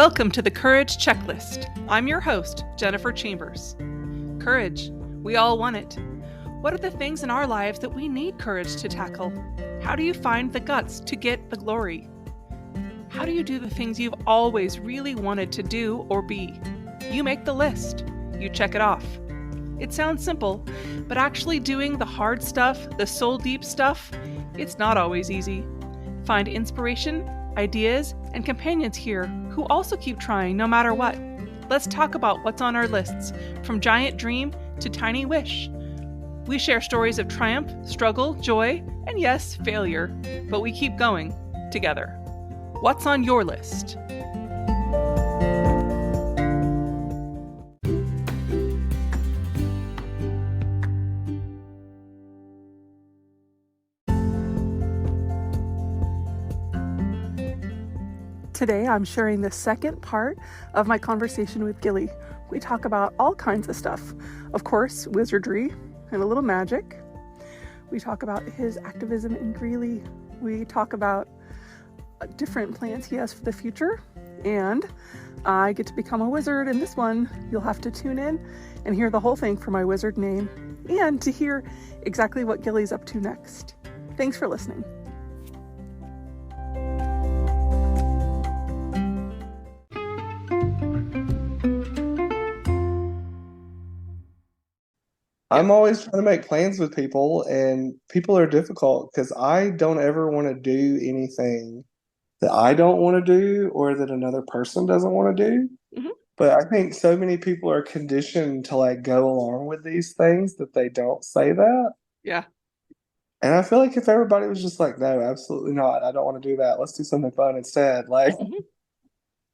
Welcome to the Courage Checklist. I'm your host, Jennifer Chambers. Courage. We all want it. What are the things in our lives that we need courage to tackle? How do you find the guts to get the glory? How do you do the things you've always really wanted to do or be? You make the list. You check it off. It sounds simple, but actually doing the hard stuff, the soul-deep stuff, it's not always easy. Find inspiration, ideas, and companions here who also keep trying no matter what. Let's talk about what's on our lists, from giant dream to tiny wish. We share stories of triumph, struggle, joy, and yes, failure, but we keep going together. What's on your list? Today, I'm sharing the second part of my conversation with Gilly. We talk about all kinds of stuff. Of course, wizardry and a little magic. We talk about his activism in Gilly. We talk about different plans he has for the future. And I get to become a wizard in this one. You'll have to tune in and hear the whole thing for my wizard name and to hear exactly what Gilly's up to next. Thanks for listening. I'm always trying to make plans with people, and people are difficult because I don't ever want to do anything that I don't want to do or that another person doesn't want to do. Mm-hmm. But I think so many people are conditioned to like go along with these things that they don't say that. Yeah. And I feel like if everybody was just like, no, absolutely not. I don't want to do that. Let's do something fun instead. Like,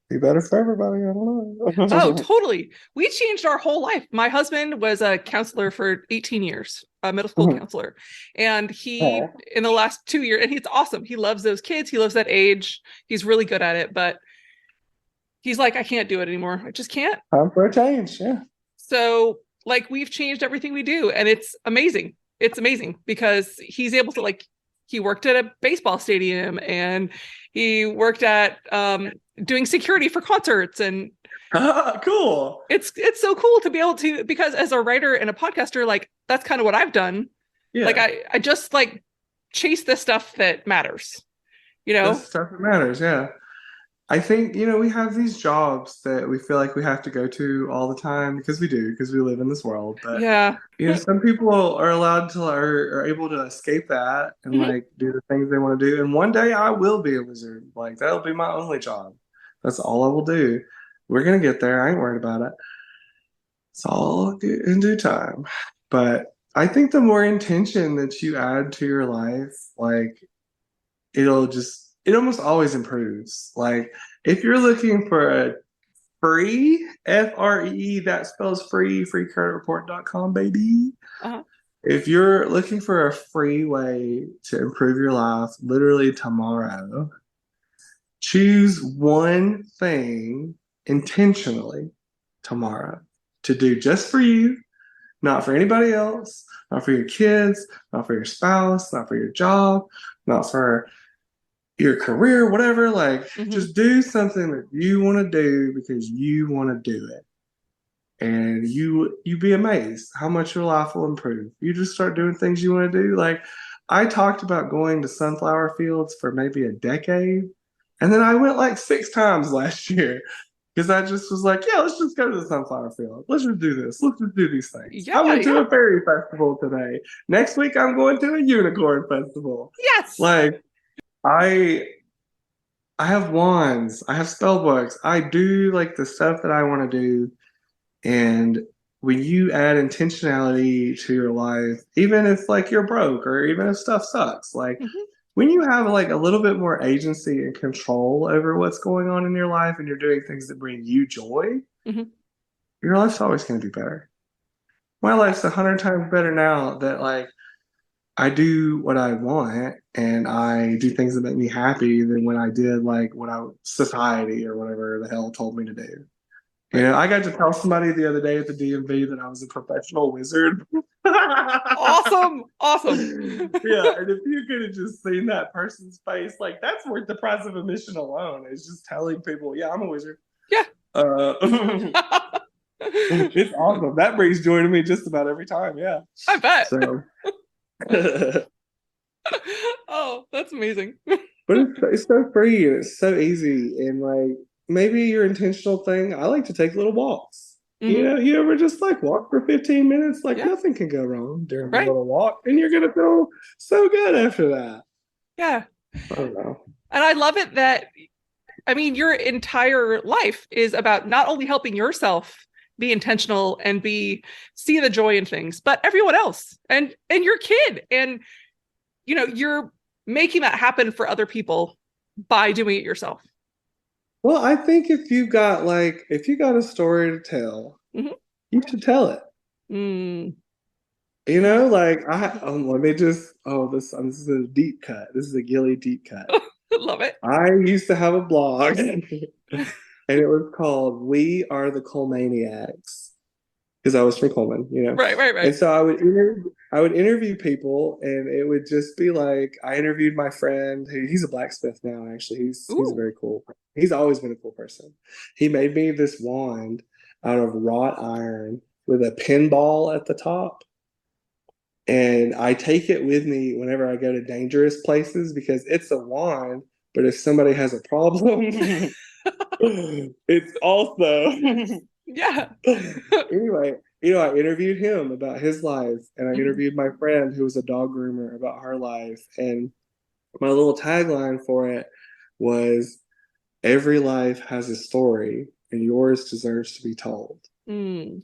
be better for everybody. I don't know. Oh, totally. We changed our whole life. My husband was a counselor for 18 years, a middle school counselor. And he, in the last 2 years, and he's awesome. He loves those kids. He loves that age. He's really good at it. But he's like, I can't do it anymore. I just can't. Time for a change. Yeah. So, like, we've changed everything we do. And it's amazing. It's amazing because he's able to, like, he worked at a baseball stadium and he worked at doing security for concerts, and cool. It's so cool to be able to, because as a writer and a podcaster, like, that's kind of what I've done. Yeah. Like I just like chase the stuff that matters, you know? The stuff that matters, yeah. I think, we have these jobs that we feel like we have to go to all the time because we do, because we live in this world. But, yeah. Some people are allowed to, are able to escape that and like do the things they want to do. And one day I will be a wizard. Like, that'll be my only job. That's all I will do. We're going to get there. I ain't worried about it. It's all in due time. But I think the more intention that you add to your life, like, it almost always improves. Like, if you're looking for a free, Free, that spells free, freecreditreport.com, baby. Uh-huh. If you're looking for a free way to improve your life, literally tomorrow, choose one thing intentionally tomorrow to do just for you, not for anybody else, not for your kids, not for your spouse, not for your job, not for your career, whatever. Like, just do something that you want to do because you want to do it. And you be amazed how much your life will improve. You just start doing things you want to do. Like, I talked about going to sunflower fields for maybe a decade. And then I went like 6 times last year because I just was like, yeah, let's just go to the sunflower field. Let's just do this. Let's just do these things. Yeah, I went to a fairy festival today. Next week, I'm going to a unicorn festival. Yes. Like, I have wands. I have spell books. I do like the stuff that I want to do. And when you add intentionality to your life, even if like you're broke or even if stuff sucks, like when you have like a little bit more agency and control over what's going on in your life and you're doing things that bring you joy, your life's always going to be better. My life's 100 times better now that like I do what I want and I do things that make me happy than when I did like what society or whatever the hell told me to do. I got to tell somebody the other day at the DMV that I was a professional wizard. Awesome. Yeah, and if you could have just seen that person's face, like, that's worth the price of admission alone. It's just telling people, yeah, I'm a wizard. Yeah. Uh, it's awesome. That brings joy to me just about every time. Yeah. I bet. So, but Oh, that's amazing. it's so free and it's so easy. And like maybe your intentional thing, I like to take little walks. You Hmm. know, you ever just like walk for 15 minutes? Like Yeah. nothing can go wrong during a Right. little walk, and you're gonna feel so good after that. Yeah. I don't know. And I love it that, I mean, your entire life is about not only helping yourself be intentional and be see the joy in things, but everyone else and your kid. And you're making that happen for other people by doing it yourself. Well, I think if you got a story to tell, Hmm. you should tell it. Mm. You know, like let me just this is a deep cut. This is a Gilly deep cut. Love it. I used to have a blog and it was called We Are the Colemaniacs because I was from Coleman, you know. Right, right, And right. so I would interview people and it would just be like I interviewed my friend who he's a blacksmith now actually. He's Ooh. very cool. He's always been a cool person. He made me this wand out of wrought iron with a pinball at the top. And I take it with me whenever I go to dangerous places because it's a wand, but if somebody has a problem, it's also Yeah. anyway, I interviewed him about his life, and I Mhm. interviewed my friend who was a dog groomer about her life. And my little tagline for it was every life has a story, and yours deserves to be told. Mm.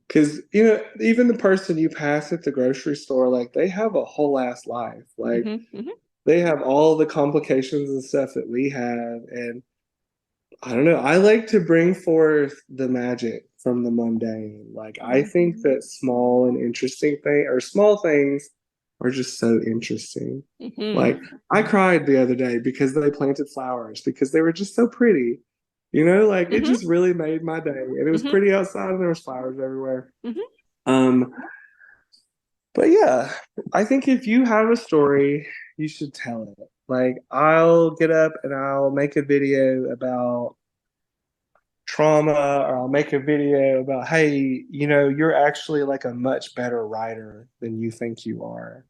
Because, even the person you pass at the grocery store, like they have a whole ass life. Like Hmm. Hmm. they have all the complications and stuff that we have. And I don't know. I like to bring forth the magic from the mundane. Like I think that small and interesting small things are just so interesting. Hmm. Like I cried the other day because they planted flowers because they were just so pretty. You know, like it Hmm. just really made my day. And it was Hmm. pretty outside and there was flowers everywhere. Hmm. Um, but yeah, I think if you have a story, you should tell it. Like I'll get up and I'll make a video about trauma or I'll make a video about, hey, you're actually like a much better writer than you think you are.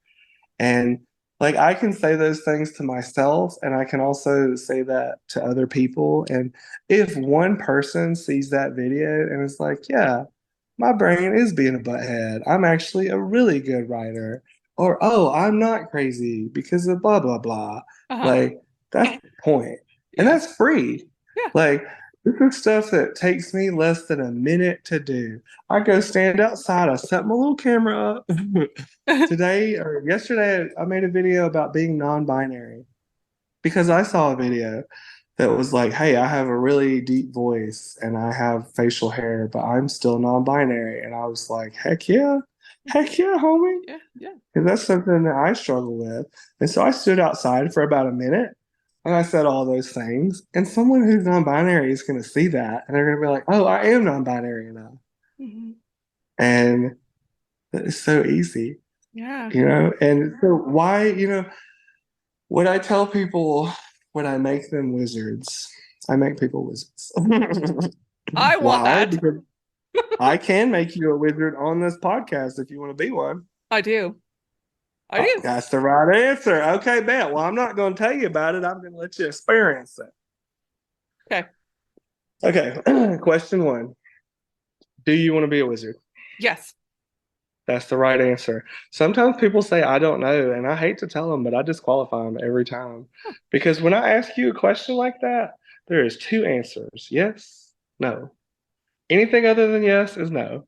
And like I can say those things to myself and I can also say that to other people. And if one person sees that video and is like, yeah, my brain is being a butthead. I'm actually a really good writer. Or, oh, I'm not crazy because of blah, blah, blah. Uh-huh. Like, that's the point. And Yeah. that's free. Yeah. Like, this is stuff that takes me less than a minute to do. I go stand outside, I set my little camera up. Today or yesterday, I made a video about being non binary because I saw a video that was like, hey, I have a really deep voice and I have facial hair, but I'm still non-binary. And I was like, heck yeah, homie. Yeah. Yeah. Because that's something that I struggle with. And so I stood outside for about a minute and I said all those things. And someone who's non-binary is going to see that and they're going to be like, oh, I am non-binary now. Hmm. And it's so easy, Yeah. And so why, what I tell people when I make them wizards, I make people wizards. I want Why? that. Because I can make you a wizard on this podcast if you want to be one. I do. I Oh, do. that's the right answer. Okay, bet. Well, I'm not going to tell you about it. I'm going to let you experience it. Okay. Okay, question one. Do you want to be a wizard? Yes. That's the right answer. Sometimes people say, I don't know, and I hate to tell them, but I disqualify them every time. Because when I ask you a question like that, there is two answers yes, no. Anything other than yes is no.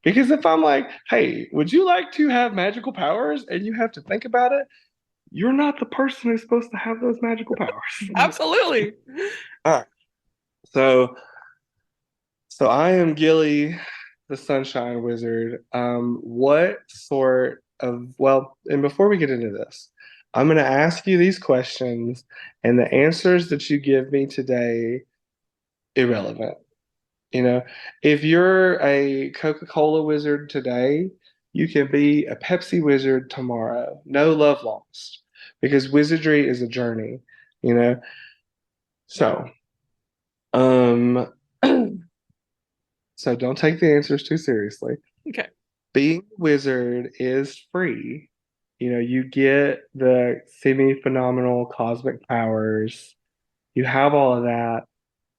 Because if I'm like, hey, would you like to have magical powers? And you have to think about it, you're not the person who's supposed to have those magical powers. Absolutely. All right. So so I am Gilly, the Sunshine Wizard. What sort of and before we get into this, I'm gonna ask you these questions, and the answers that you give me today, irrelevant. You know, if you're a Coca-Cola wizard today, you can be a Pepsi wizard tomorrow. No love lost. Because wizardry is a journey, you know. So, um, So don't take the answers too seriously. Okay. Being a wizard is free. You get the semi-phenomenal cosmic powers. You have all of that,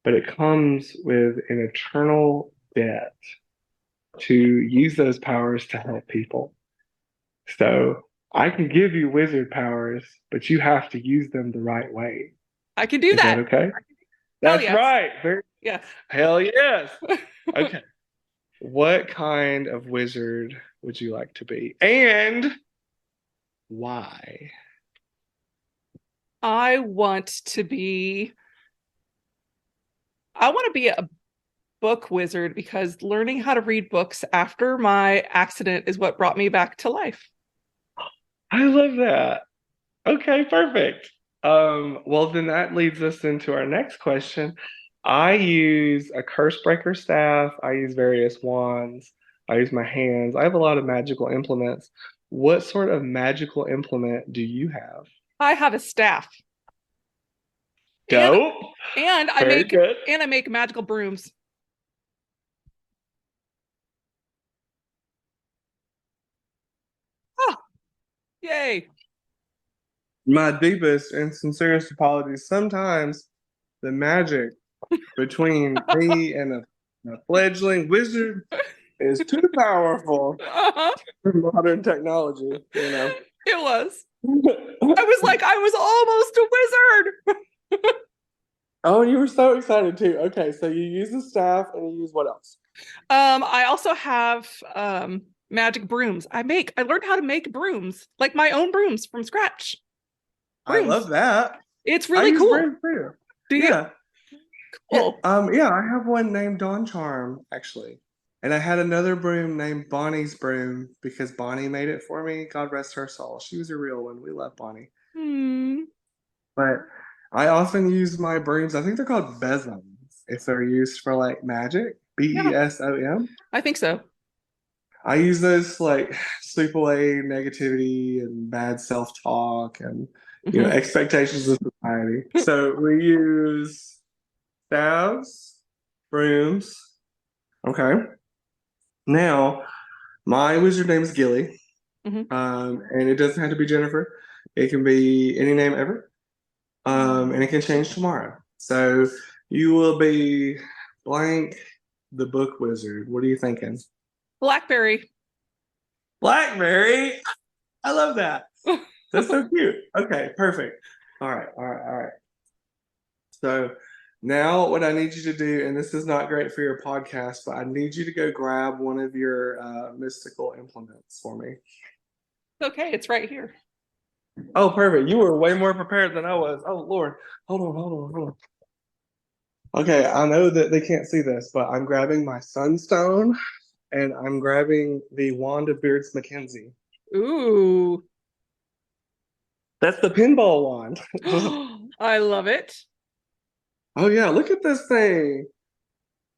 but it comes with an eternal debt to use those powers to help people. So I can give you wizard powers, but you have to use them the right way. I can do Is that that. okay? Hell That's yes. right. Yes. Hell yes. Okay. What kind of wizard would you like to be? And why? I want to be I want to be a book wizard because learning how to read books after my accident is what brought me back to life. I love that. Okay, perfect. Well, then that leads us into our next question. I use a curse breaker staff. I use various wands. I use my hands. I have a lot of magical implements. What sort of magical implement do you have? I have a staff. And Dope. and I Very make good. and I make magical brooms. Oh, yay. My deepest and sincerest apologies. Sometimes the magic between me and a fledgling wizard is too powerful Uh-huh. for modern technology. It was. I was like, I was almost a wizard. Oh, you were so excited too. Okay, so you use the staff and you use what else? I also have magic brooms. I learned how to make brooms, like my own brooms from scratch. I Brooms. love that. It's I really use cool. brooms too. Do you? Yeah. Yeah. Cool. Yeah, I have one named Dawn Charm, actually. And I had another broom named Bonnie's Broom because Bonnie made it for me. God rest her soul. She was a real one. We love Bonnie. Hmm. But I often use my brooms. I think they're called besoms if they're used for like magic. Yeah, Besom. I think so. I use those to like sweep away negativity and bad self-talk and Hmm. expectations of society. So we use staves, brooms. Okay. Now, my wizard name is Gilly, Hmm. and it doesn't have to be Jennifer. It can be any name ever, and it can change tomorrow. So you will be blank the book wizard. What are you thinking? Blackberry. Blackberry. I love that. That's so cute. Okay, perfect. All right, all right, all right. So now what I need you to do, and this is not great for your podcast, but I need you to go grab one of your mystical implements for me. Okay, it's right here. Oh, perfect. You were way more prepared than I was. Oh, Lord. Hold on, hold on, hold on. Okay, I know that they can't see this, but I'm grabbing my sunstone and I'm grabbing the Wand of Beards Mackenzie. Ooh. That's the pinball wand. I love it. Oh, yeah, look at this thing.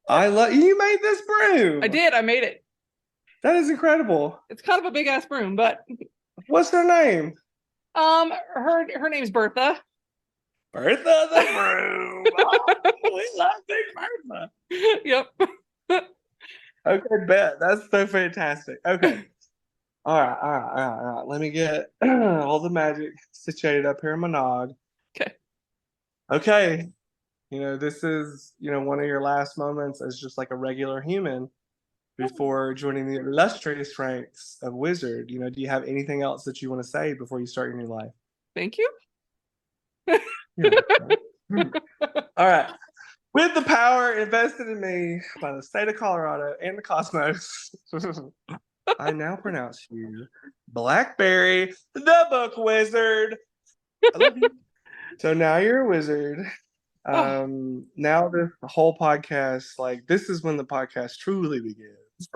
I love you made this broom. I did. I made it. That is incredible. It's kind of a big ass broom, but What's her name? her name's Bertha. Bertha the broom. Oh, we love Big Bertha. Yep. Okay, bet. That's so fantastic. Okay. All right, all right, all right, all right. Let me get all the magic situated up here in my nog. Okay. Okay. This is, one of your last moments as just like a regular human before joining the illustrious ranks of wizard. Do you have anything else that you want to say before you start your new life? Thank you. All right. With the power invested in me by the state of Colorado and the cosmos, I now pronounce you Blackberry, the book wizard. I love you. So now you're a wizard. Oh, Now the whole podcast, like this is when the podcast truly begins.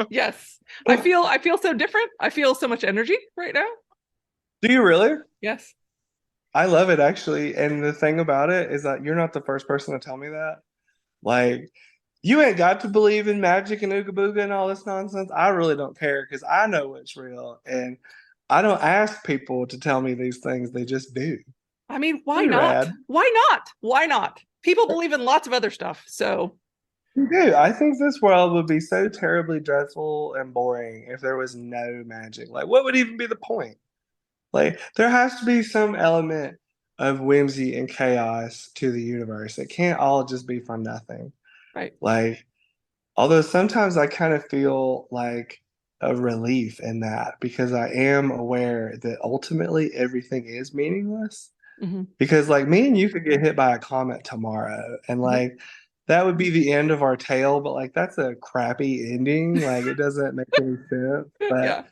yes. Yes. I feel so different. I feel so much energy right now. Do you really? Yes. I love it actually. And the thing about it is that you're not the first person to tell me that. Like, you ain't got to believe in magic and ooga booga and all this nonsense. I really don't care because I know what's real. And I don't ask people to tell me these things, they just do. I mean, why Pretty not? rad. Why not? Why not? people believe in lots of other stuff. So, You do. I think this world would be so terribly dreadful and boring if there was no magic. Like, what would even be the point? Like, there has to be some element of whimsy and chaos to the universe. It can't all just be for nothing. right. Like, although sometimes I kind of feel like a relief in that because I am aware that ultimately everything is meaningless. Hmm. Because like me and you could get hit by a comet tomorrow and Hmm. like that would be the end of our tale, but like that's a crappy ending. Like it doesn't make any sense. But Yeah.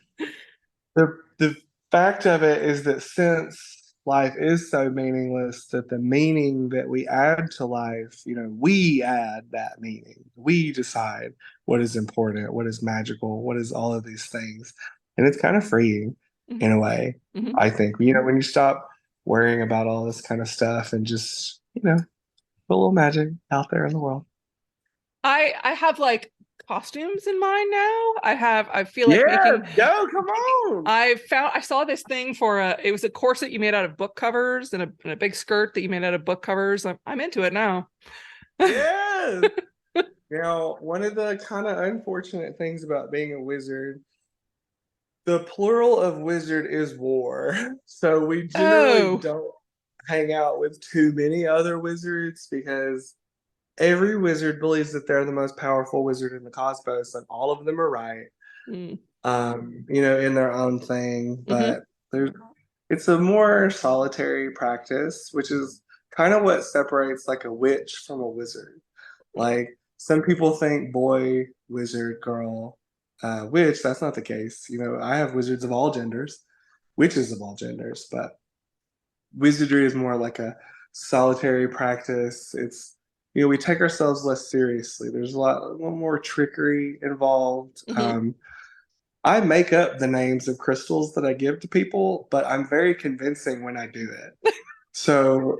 the fact of it is that since life is so meaningless, that the meaning that we add to life, we add that meaning. We decide what is important, what is magical, what is all of these things. And it's kind of freeing Hmm. in a way, Hmm. I think. When you stop worrying about all this kind of stuff and just, put a little magic out there in the world. I have like costumes in mind now. I feel like Yes, go, come on. I saw this thing for it was a corset you made out of book covers and a big skirt that you made out of book covers. I'm into it now. Yes. One of the kind of unfortunate things about being a wizard, the plural of wizard is war. So we generally Oh. don't hang out with too many other wizards because every wizard believes that they're the most powerful wizard in the cosmos, and all of them are right, Mm. in their own thing. Hmm. But there's it's a more solitary practice, which is kind of what separates like a witch from a wizard. Like some people think boy, wizard, girl, witch. That's not the case. I have wizards of all genders, witches of all genders, but wizardry is more like a solitary practice. We take ourselves less seriously. There's a little more trickery involved. Hmm. I make up the names of crystals that I give to people, but I'm very convincing when I do it. So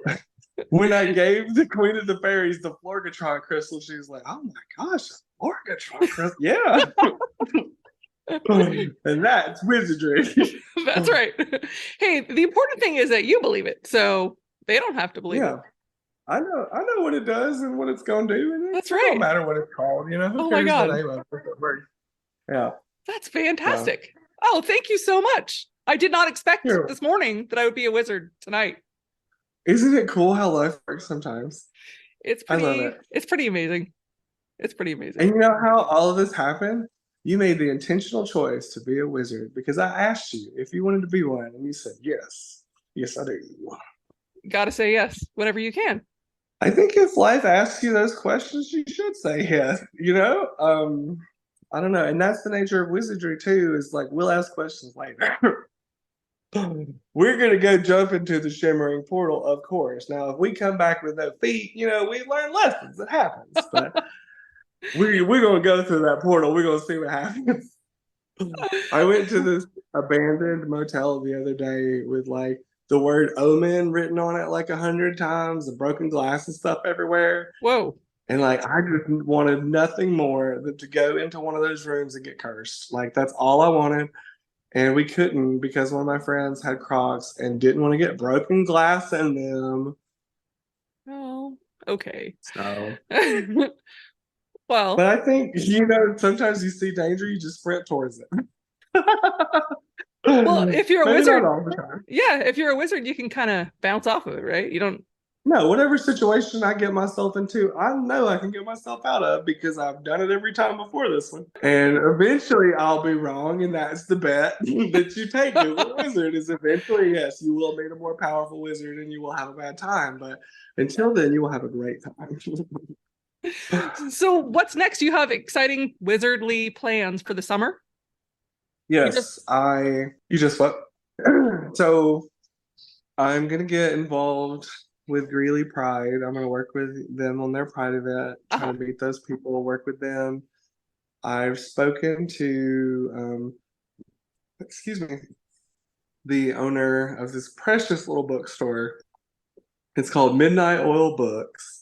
when I gave the Queen of the Fairies the Florgatron crystal, she was like, "Oh my gosh, a Florgatron crystal! Yeah." And that's wizardry. That's right. Hey, the important thing is that you believe it, so they don't have to believe it. Yeah, I know what it does and what it's going to do, and That's it don't right. matter what it's called. Who Oh my cares the God. name of it? Yeah. That's So fantastic. Oh, thank you so much. I did not expect here, this morning that I would be a wizard tonight. isn't it cool how life works sometimes? I love it. It's pretty amazing. It's pretty amazing. And you know how all of this happened? You made the intentional choice to be a wizard because I asked you if you wanted to be one, and you said yes. Yes, I do. Gotta say yes whenever you can. I think if life asks you those questions, you should say yes. I don't know, and that's the nature of wizardry too. Is like we'll ask questions later. We're gonna go jump into the shimmering portal, of course. Now, if we come back with no feet, we learn lessons. It happens, but we're gonna go through that portal. We're gonna see what happens. I went to this abandoned motel the other day with like the word omen written on it like 100 times, the broken glass and stuff everywhere. Whoa. And like I just wanted nothing more than to go into one of those rooms and get cursed. Like that's all I wanted. And we couldn't because one of my friends had Crocs and didn't want to get broken glass in them. Oh, okay. So, but Well, I think, sometimes you see danger, you just sprint towards it. well, if you're a Maybe not wizard, all the time. yeah, if you're a wizard, you can kind of bounce off of it, right? You don't. No, whatever situation I get myself into, I know I can get myself out of because I've done it every time before this one. And eventually I'll be wrong, and that's the bet that you take as a wizard is eventually, yes, you will meet a more powerful wizard and you will have a bad time. But until then, you will have a great time. So, what's next? You have exciting wizardly plans for the summer? You just. Yes, you just what? So I'm gonna get involved with Greeley Pride. I'm gonna work with them on their Pride event, try Uh-huh. to meet those people, work with them. I've spoken to, excuse me, the owner of this precious little bookstore. It's called Midnight Oil Books.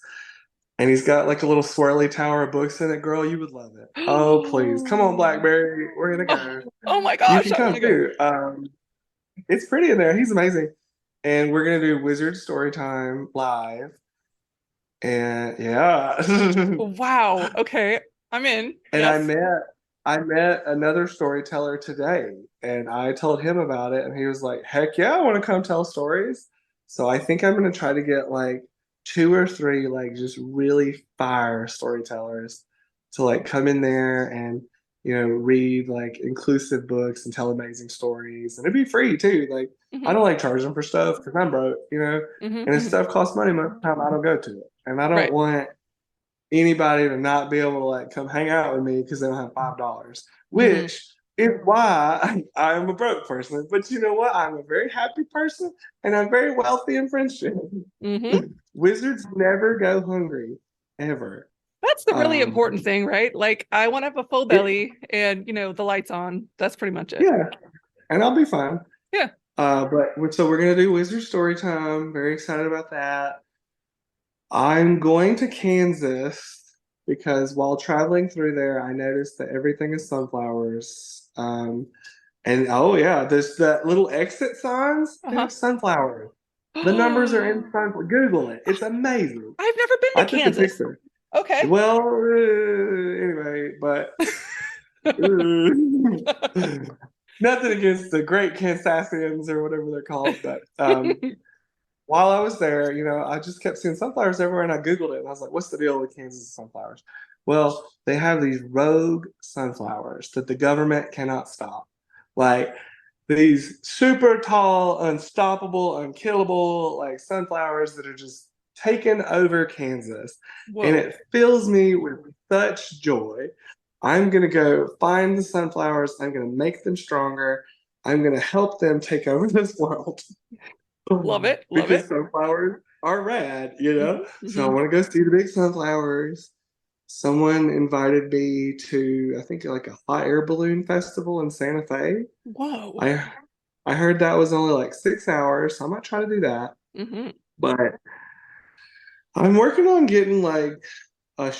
And he's got like a little swirly tower of books in it. Girl, you would love it. Oh, please. Come on, Blackberry. We're gonna Oh, go. oh my You gosh, can I want come to go. too. It's pretty in there. He's amazing. And we're gonna do Wizard Storytime live. And yeah. Wow. Okay. I'm in. And Yes. I met another storyteller today and I told him about it and he was like, "Heck yeah, I want to come tell stories." So I think I'm gonna try to get like two or three like just really fire storytellers to like come in there and read like inclusive books and tell amazing stories. And it'd be free too. Like I Hmm. don't like charging for stuff because I'm broke. Hmm. And if Hmm. stuff costs money most of the time I don't go to it. And I don't Right. want anybody to not be able to like come hang out with me because they don't have $5, Hmm. which is why I'm a broke person. But you know what? I'm a very happy person and I'm very wealthy in friendship. Hmm. Wizards never go hungry, ever. That's the really Um, important thing, right? Like I want to have a full it, belly and, the lights on. That's pretty much it. yeah, and I'll be fine. Yeah. But so we're gonna do Wizard story time. Very excited about that. I'm going to Kansas because while traveling through there, I noticed that everything is sunflowers. And oh yeah, there's that little exit signs. They Uh-huh. have sunflowers. The numbers are in sunflowers. Google it. It's amazing. I've never been I to took a Kansas. picture. Okay. Well, anyway, but nothing against the great Kansasians or whatever they're called, but while I was there, I just kept seeing sunflowers everywhere and I Googled it and I was like, what's the deal with Kansas sunflowers? Well, they have these rogue sunflowers that the government cannot stop. Like these super tall, unstoppable, unkillable, like sunflowers that are just taking over Kansas. And Whoa. it fills me with such joy. I'm going to go find the sunflowers. I'm going to make them stronger. I'm going to help them take over this world. Love it. Love Because it. sunflowers are rad. Hmm. So I Hmm. want to go see the big sunflowers. Someone invited me to, I think, like a hot air balloon festival in Santa Fe. Whoa. I I heard that was only like 6 hours, so I might try to do that. Hmm. But I'm working on getting like a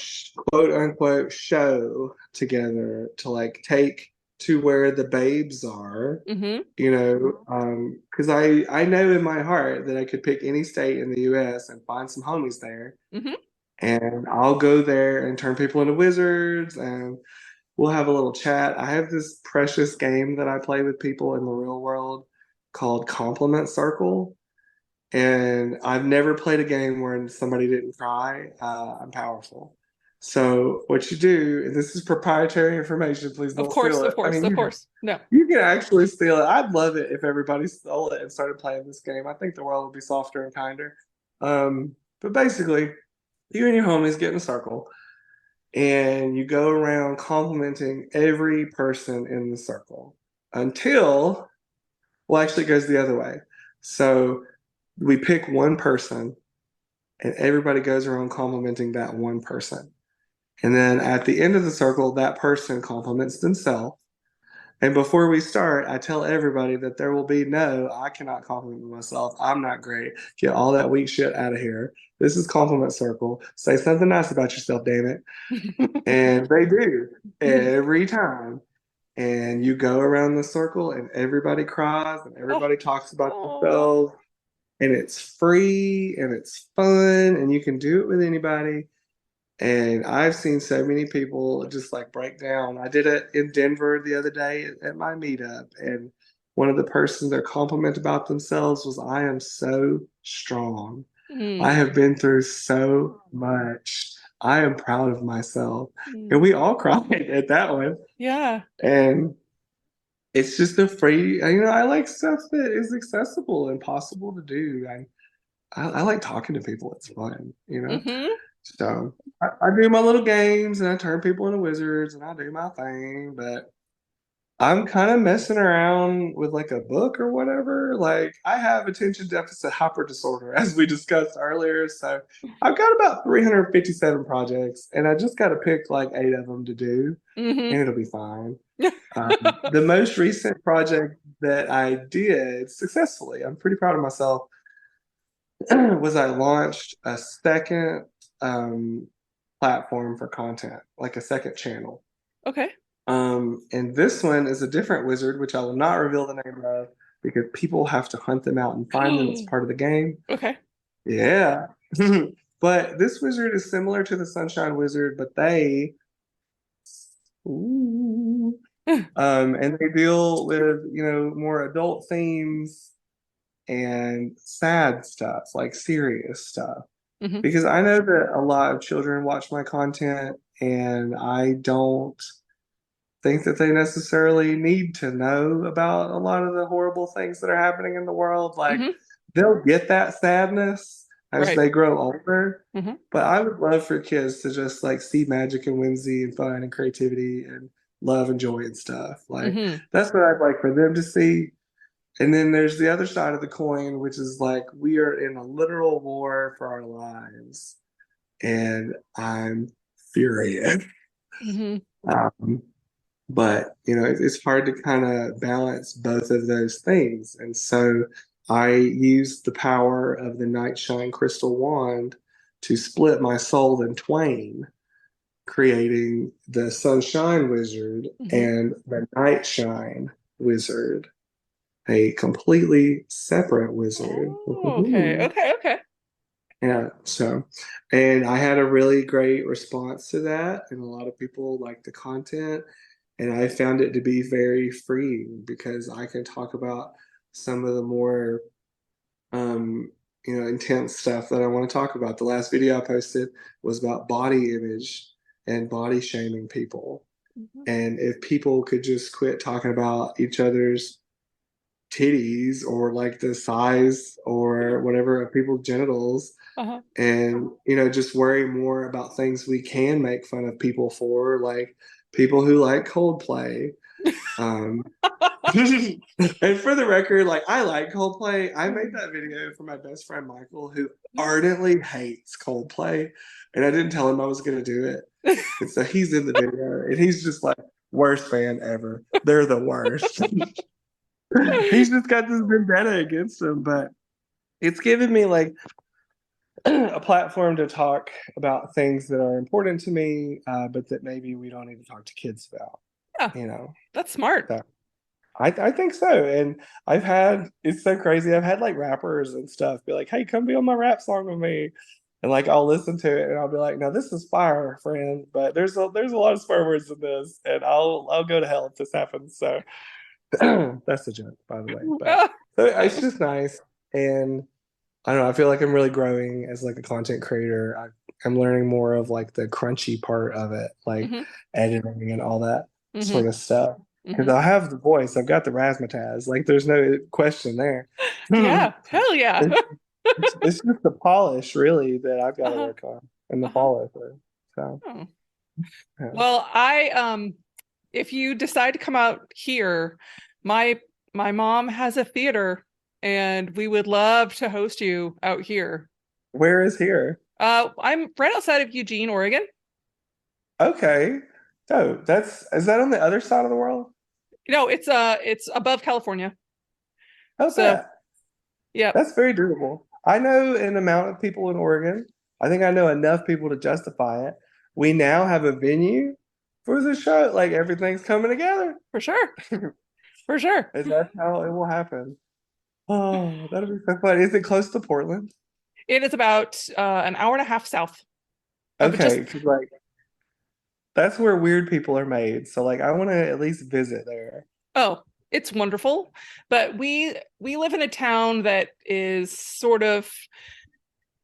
quote unquote show together to like take to where the babes are, Hmm. because I know in my heart that I could pick any state in the U.S. and find some homies there, Hmm. and I'll go there and turn people into wizards, and we'll have a little chat. I have this precious game that I play with people in the real world called Compliment Circle. And I've never played a game where somebody didn't cry. I'm powerful. So what you do, and this is proprietary information, please Of don't course. steal Of it. I course. mean, Of course. No. you can actually steal it. I'd love it if everybody stole it and started playing this game. I think the world would be softer and kinder. But basically, you and your homies get in a circle and you go around complimenting every person in the circle until, well, actually, it goes the other way. So we pick one person and everybody goes around complimenting that one person. And then at the end of the circle, that person compliments themselves. And before we start, I tell everybody that there will be no, I cannot compliment myself. I'm not great. Get all that weak shit out of here. This is compliment circle. Say something nice about yourself, damn it. And they do every time. And you go around the circle and everybody cries and Oh. everybody talks about Oh. themselves and it's free and it's fun and you can do it with anybody. And I've seen so many people just like break down. I did it in Denver the other day at my meetup, and one of the persons their compliment about themselves was, I am so strong. I Mm. have been through so much. I am proud of myself. And Mm. we all cried at that one. Yeah. And it's just a free, I like stuff that is accessible and possible to do. I like talking to people. It's fun. Hmm. So I do my little games and I turn people into wizards and I do my thing, but I'm kind of messing around with like a book or whatever. Like I have attention deficit hyper disorder, as we discussed earlier. So I've got about 357 projects and I just got to pick like 8 of them to do Hmm. and it'll be fine. The most recent project that I did successfully, I'm pretty proud of myself, was I launched a second um, platform for content, like a second channel. Okay. And this one is a different wizard, which I will not reveal the name of because people have to hunt them out and find them. It's part of the game. Okay. Yeah. But this wizard is similar to the Sunshine Wizard, but they, ooh, and they deal with, more adult themes and sad stuff, like serious stuff. Hmm. Because I know that a lot of children watch my content, and I don't think that they necessarily need to know about a lot of the horrible things that are happening in the world. Like, Hmm. they'll get that sadness as Right. they grow older. Hmm. But I would love for kids to just like see magic and whimsy and fun and creativity and love and joy and stuff. Like, Hmm. that's what I'd like for them to see. And then there's the other side of the coin, which is like we are in a literal war for our lives. And I'm furious. Hmm. Um, but it's hard to kind of balance both of those things. And so I used the power of the Nightshine crystal wand to split my soul in twain, creating the Sunshine Wizard Hmm. and the Nightshine Wizard, a completely separate wizard. Oh, okay. Okay. Okay. Yeah, so, and I had a really great response to that, and a lot of people liked the content, and I found it to be very freeing because I can talk about some of the more, um, intense stuff that I want to talk about. The last video I posted was about body image and body shaming people, Hmm. and if people could just quit talking about each other's titties or like the size or whatever of people's genitals Uh-huh. and just worry more about things we can make fun of people for, like people who like Coldplay. um and for the record, like, I like Coldplay. I made that video for my best friend Michael, who ardently hates Coldplay, and I didn't tell him I was going to do it, and so he's in the video and he's just like, worst fan ever, they're the worst. He's just got this vendetta against them, but it's given me like a platform to talk about things that are important to me, but that maybe we don't need to talk to kids about. Yeah, You know, that's smart. so I think so. And it's so crazy. I've had like rappers and stuff be like, "Hey, come be on my rap song with me," and like I'll listen to it and I'll be like, "No, this is fire, friend." But there's a lot of swear words in this, and I'll go to hell if this happens. So that's a joke, by the way. But so it's just nice. And I don't know. I feel like I'm really growing as like a content creator. I'm learning more of like the crunchy part of it, like Hmm. editing and all that Hmm. sort of stuff. Because Hmm. I have the voice, I've got the razzmatazz. Like, there's no question there. Yeah. Hell yeah. it's, it's just the polish, really, that I've got to Uh-huh. work on and the Uh-huh. follow through. So, Oh. yeah. Well, if you decide to come out here, my my mom has a theater and we would love to host you out here. Where is here? I'm right outside of Eugene, Oregon. Okay. Oh, is that on the other side of the world? It's above California. Oh, So, bet. yep, That's very doable. I know an amount of people in Oregon. I think I know enough people to justify it. We now have a venue for the show. Like, everything's coming together. for sure. For sure. And that's how it will happen. Oh, that'll be so fun. Is it close to Portland? It is about an hour and a half south of it just Okay, because like that's where weird people are made. So like I want to at least visit there. oh, it's wonderful. But we live in a town that is sort of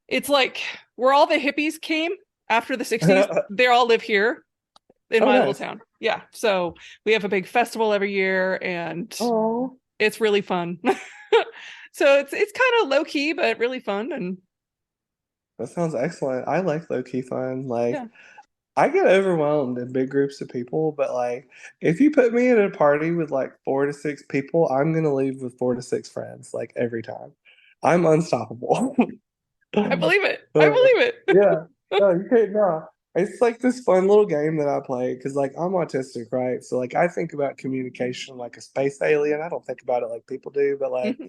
it's like where all the hippies came after the 60s. They all live here in Oh, my little nice. town. Yeah. So we have a big festival every year and Oh, it's really fun. So it's kind of low key, but really fun. And that sounds excellent. I like low key fun. Like yeah. I get overwhelmed in big groups of people, but like if you put me at a party with like 4 to 6 people, I'm gonna leave with 4 to 6 friends, like every time. I'm unstoppable. I Uh, believe it. I believe yeah, it. no, you can't. No, it's like this fun little game that I play because like I'm autistic, right? So like I think about communication like a space alien. I don't think about it like people do, but like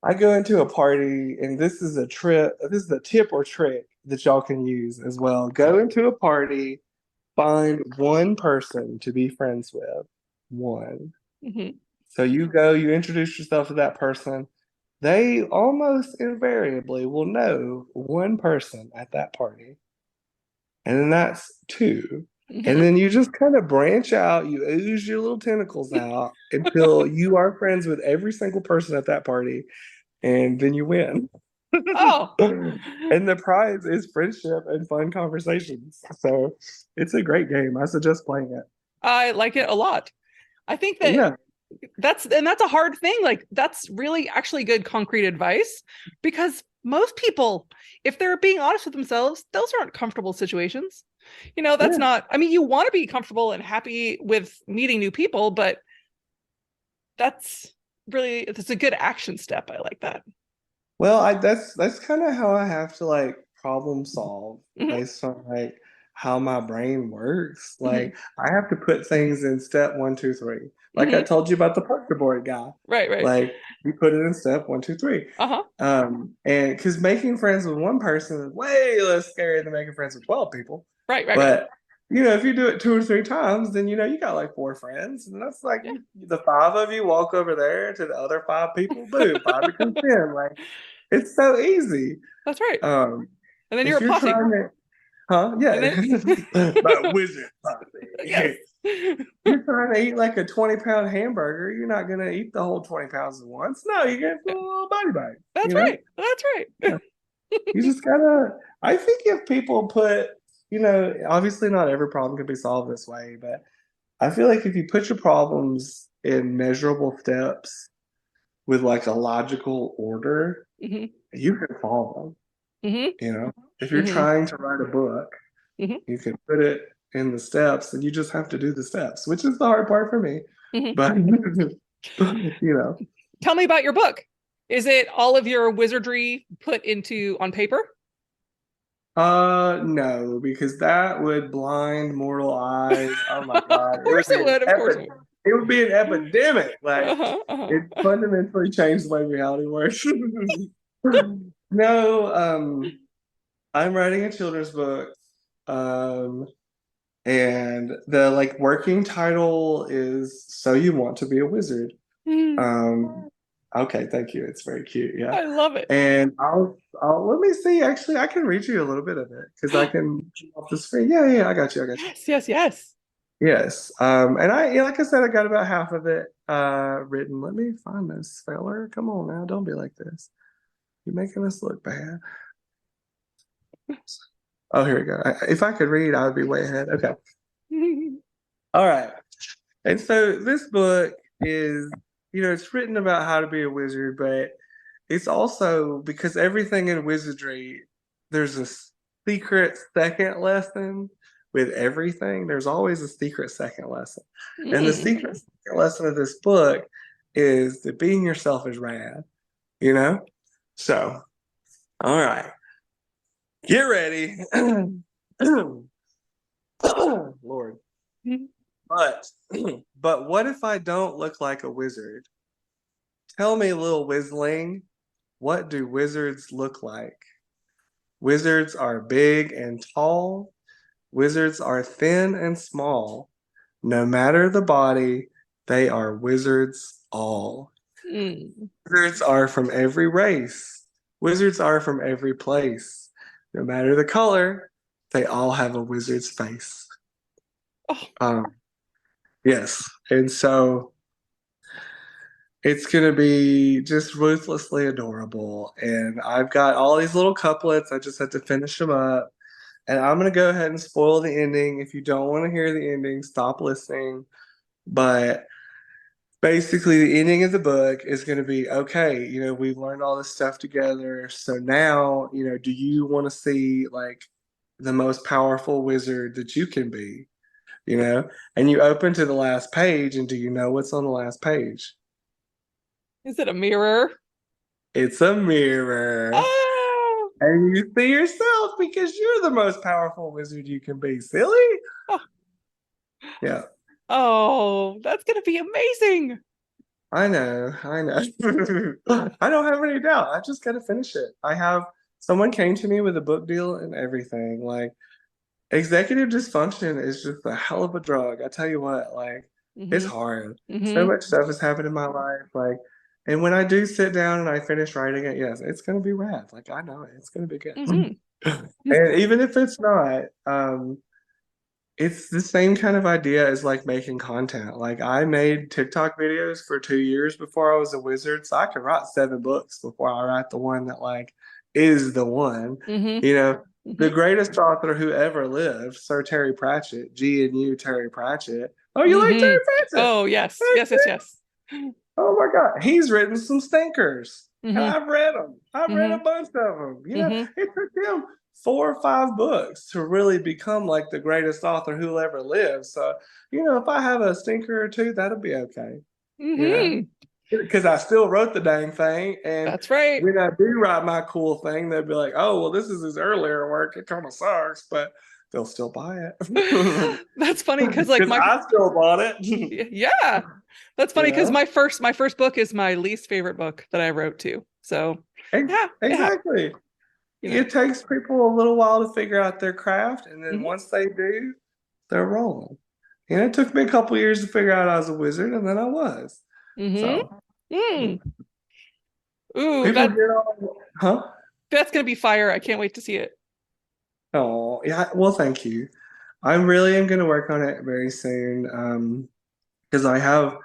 I go into a party, and this is a trip. This is a tip or trick that y'all can use as well. Go into a party, find one person to be friends with. One. Mhm. So you go, you introduce yourself to that person. they almost invariably will know one person at that party, and then that's two. And Hmm. then you just kind of branch out, you ooze your little tentacles out until you are friends with every single person at that party, and then you win. Oh, And the prize is friendship and fun conversations. So it's a great game. I suggest playing it. I like it a lot. I think that Yeah, that's a hard thing. Like that's really actually good concrete advice because most people, if they're being honest with themselves, those aren't comfortable situations. That's yeah. not, I mean, you want to be comfortable and happy with meeting new people, but that's it's a good action step. I like that. Well, that's kind of how I have to like problem solve Hmm. based on like how my brain works. Hmm. Like I have to put things in step one, two, three. Like I Hmm. told you about the poker board guy. Right, right. Like you put it in step one, two, three. Uh-huh. And because making friends with one person is way less scary than making friends with 12 people. Right, right, right. But if you do it two or three times, then you got like four friends, and that's like Yeah. the five of you walk over there to the other five people. Boom, five becomes 10. Like it's so easy. That's right. Um, And then you're if a you're posse. trying to, huh? And then Yeah, my wizard yes. posse. You're trying to eat like a 20-pound hamburger. You're not gonna eat the whole 20 pounds at once. No, you get a little body bite. That's You know. right. That's right. Yeah. You just gotta. I think if people put, obviously not every problem can be solved this way, but I feel like if you put your problems in measurable steps with like a logical order, Hmm. you can solve them. Hmm. If you're Hmm. trying to write a book, Hmm. you can put it in the steps and you just have to do the steps, which is the hard part for me. Hmm. But, you know, Tell me about your book. Is it all of your wizardry put into on paper? no, because that would blind mortal eyes. Oh my God. Of course it would. Of course it It would be an epidemic. would. Like Uh-huh. Uh-huh. it fundamentally changed the way reality works. No, I'm writing a children's book. Um, and the like working title is So You Want to Be a Wizard. Um, okay, thank you. It's very cute. Yeah. I love it. And I'll let me see. Actually, I can read you a little bit of it because I can off the screen. Yeah, yeah, I got you. I got you. Yes, yes, yes. Yes. And yeah, like I said, I got about half of it written. Let me find this feller. Come on now, don't be like this. You're making us look bad. Oh, here we go. If I could read, I would be way ahead. Okay. All right. And so this book is, it's written about how to be a wizard, but it's also because everything in wizardry, there's a secret second lesson with everything. There's always a secret second lesson. And the Mm. secret second lesson of this book is that being yourself is rad, you know? So, all right, get ready. Lord. But but what if I don't look like a wizard? Tell me, little whizzling, what do wizards look like? Wizards are big and tall. Wizards are thin and small. No matter the body, they are wizards all. Mm. Wizards are from every race. Wizards are from every place. No matter the color, they all have a wizard's face. Oh, Um, yes. And so it's going to be just ruthlessly adorable. And I've got all these little couplets. I just have to finish them up. And I'm going to go ahead and spoil the ending. If you don't want to hear the ending, stop listening. But basically, the ending of the book is going to be okay, we've learned all this stuff together. So now, do you want to see like the most powerful wizard that you can be? You know, and you open to the last page, and do you know what's on the last page? is it a mirror? It's a mirror. Oh, And you see yourself because you're the most powerful wizard you can be. Silly? oh, Yeah, oh, that's gonna be amazing. I know. I know. I don't have any doubt. I just got to finish it. Someone came to me with a book deal and everything. Like, executive dysfunction is just a hell of a drug. I tell you what, like, it's Hmm. hard. So Hmm. much stuff has happened in my life. Like, And when I do sit down and I finish writing it, yes, it's going to be rad. Like, I know it. It's going to be good. Mm-hmm. And even if it's not, it's the same kind of idea as like making content. Like, I made TikTok videos for 2 years before I was a wizard, so I could write 7 books before I write the one that like is the one. Mm-hmm. You know, the Mm-hmm. greatest author who ever lived, Sir Terry Pratchett, G&U Terry Pratchett. Oh, you like Mm-hmm. Terry Pratchett? Oh, yes. Yes, yes, yes. Oh my God, he's written some stinkers, and Mm-hmm. I've read them. I've read a Mm-hmm. bunch of them. You know, Mm-hmm. it took him 4 or 5 books to really become like the greatest author who'll ever live. So, if I have a stinker or two, that'll be okay. You know, Mm-hmm. because I still wrote the dang thing, and That's right. when I do write my cool thing, they'll be like, "Oh, well, this is his earlier work. It kind of sucks, but they'll still buy it That's funny because like because I still bought it." yeah. That's funny You because know. my first book is my least favorite book that I wrote too. So yeah, it happened, Exactly. you know. It takes people a little while to figure out their craft, and then Mm-hmm. once they do, they're rolling. And it took me a couple years to figure out I was a wizard, and then I was. Mm-hmm. So Mm. Ooh, people get all, huh? that's gonna be fire. I can't wait to see it. Oh, yeah. Well, thank you. I really am going to work on it very soon. Because I have,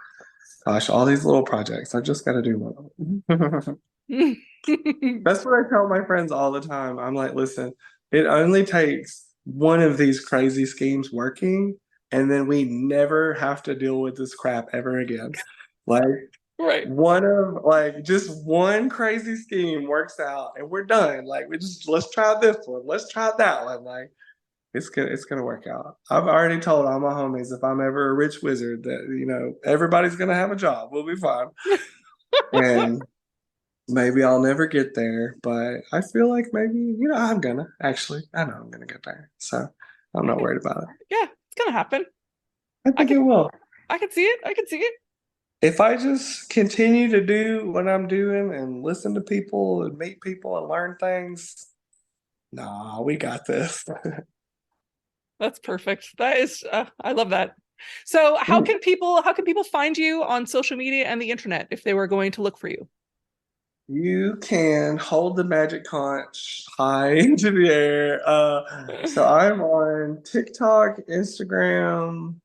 gosh, all these little projects. I just got to do one of them. That's what I tell my friends all the time. I'm like, listen, it only takes one of these crazy schemes working, and then we never have to deal with this crap ever again. Like, Right. just one crazy scheme works out, and we're done. Like, let's try this one, let's try that one. Like, it's gonna work out. I've already told all my homies if I'm ever a rich wizard that everybody's gonna have a job. We'll be fine. And maybe I'll never get there, but I feel like maybe, I'm gonna. Actually, I know I'm gonna get there. So I'm not worried about it. Yeah, it's gonna happen. I I think can it will. I can see it. I can see it. If I just continue to do what I'm doing and listen to people and meet people and learn things, nah, we got this. That's perfect. That is I love that. So how can people find you on social media and the internet if they were going to look for you? You can hold the magic conch high into the air. So I'm on TikTok, Instagram,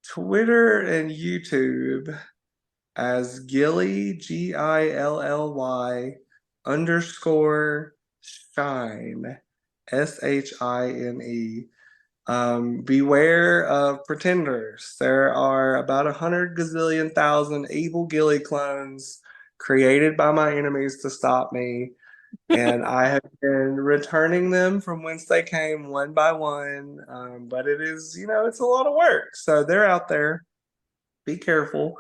Twitter, and YouTube as Gilly, Gilly underscore shine, Shine. Beware of pretenders. There are about 100 gazillion thousand evil Gilly clones created by my enemies to stop me. And I have been returning them from whence they came one by one. But it is, it's a lot of work. So they're out there. Be careful.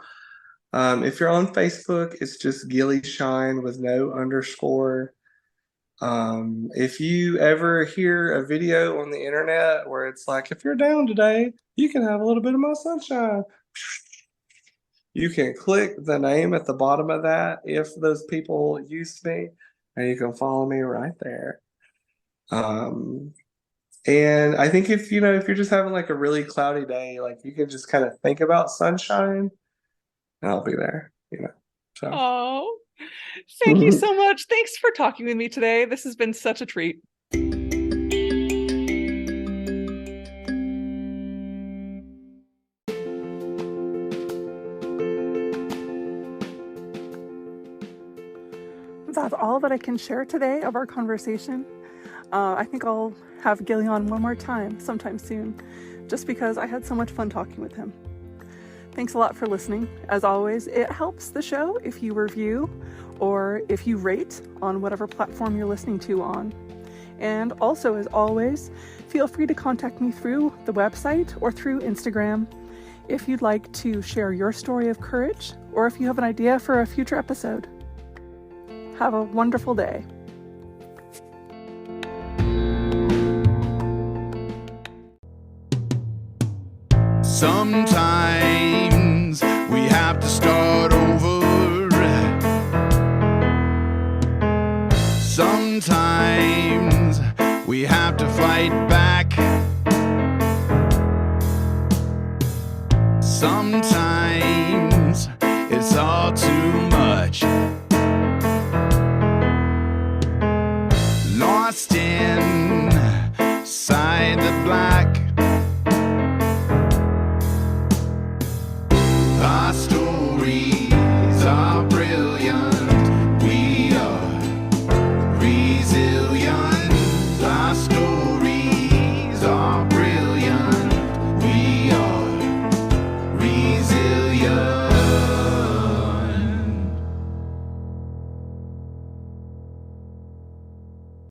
If you're on Facebook, it's just Gilly Shine with no underscore. If you ever hear a video on the internet where it's like, if you're down today, you can have a little bit of my sunshine. You can click the name at the bottom of that if those people used me, and you can follow me right there. Um, and I think if you're just having like a really cloudy day, like you can just kind of think about sunshine, and I'll be there. So. Oh, thank you so much. Thanks for talking with me today. This has been such a treat. That's all that I can share today of our conversation. I think I'll have Gilly on one more time sometime soon, just because I had so much fun talking with him. Thanks a lot for listening. As always, it helps the show if you review or if you rate on whatever platform you're listening to on. And also, as always, feel free to contact me through the website or through Instagram if you'd like to share your story of courage or if you have an idea for a future episode. Have a wonderful day. Sometimes we have to start over. Sometimes we have to fight back. Sometimes it's all too much. Lost inside the black,